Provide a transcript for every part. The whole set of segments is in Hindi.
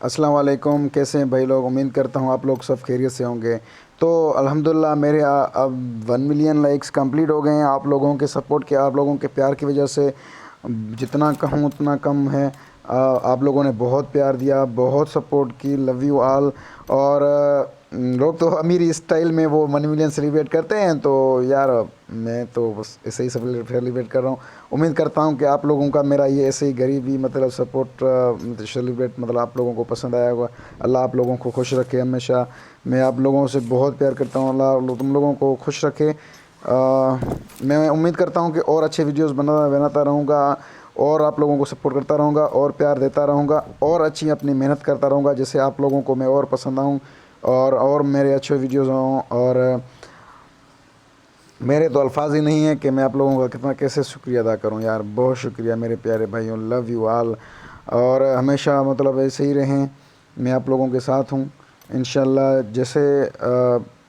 अस्सलाम वालेकुम। कैसे हैं भाई लोग? उम्मीद करता हूँ आप लोग सब खैरियत से होंगे। तो अल्हम्दुलिल्लाह मेरे अब 1 मिलियन लाइक्स कंप्लीट हो गए हैं। आप लोगों के सपोर्ट के, आप लोगों के प्यार की वजह से जितना कहूँ उतना कम है। आप लोगों ने बहुत प्यार दिया, बहुत सपोर्ट की। Love you all. और लोग तो अमीरी स्टाइल में वो 1 मिलियन सेलिब्रेट करते हैं, तो यार मैं तो बस ऐसे ही सेलिब्रेट कर रहा हूँ। उम्मीद करता हूँ कि आप लोगों का मेरा ये ऐसे ही गरीबी मतलब सपोर्ट सेलिब्रेट मतलब आप लोगों को पसंद आया होगा। अल्लाह आप लोगों को खुश रखे हमेशा। मैं आप लोगों से बहुत प्यार करता हूँ। अल्लाह तुम लोगों को खुश रखे। मैं उम्मीद करता हूँ कि और अच्छे वीडियोस बनाता रहूँगा, और आप लोगों को सपोर्ट करता रहूँगा, और प्यार देता रहूँगा, और अच्छी अपनी मेहनत करता रहूँगा, जैसे आप लोगों को मैं और पसंद आऊँ, और मेरे अच्छे वीडियोस हों। और मेरे तो अल्फाज ही नहीं है कि मैं आप लोगों का कितना कैसे शुक्रिया अदा करूं। यार बहुत शुक्रिया मेरे प्यारे भाइयों। Love you all. और हमेशा मतलब ऐसे ही रहें, मैं आप लोगों के साथ हूं इंशाल्लाह।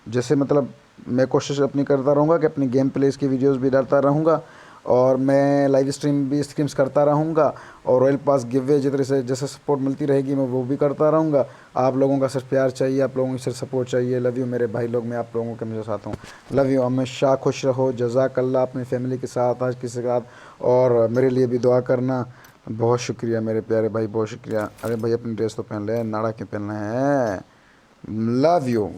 जैसे मतलब मैं कोशिश अपनी करता रहूँगा कि अपनी गेम प्लेस की वीडियोस भी डालता रहूँगा, और मैं लाइव स्ट्रीम्स करता रहूँगा, और रॉयल पास गिव जितने से जैसे सपोर्ट मिलती रहेगी मैं वो भी करता रहूँगा। आप लोगों का सिर्फ प्यार चाहिए, आप लोगों की सिर्फ सपोर्ट चाहिए। लव यू मेरे भाई लोग, मैं आप लोगों के हमेशा साथ हूँ। Love you. हमेशा खुश रहो। जज़ाकल्लाह। अपनी फैमिली के साथ, आज किसी के साथ, और मेरे लिए भी दुआ करना। बहुत शुक्रिया मेरे प्यारे भाई, बहुत शुक्रिया। अरे भाई अपनी ड्रेस तो पहन ले, नाड़ा क्यों पहनना है? Love you.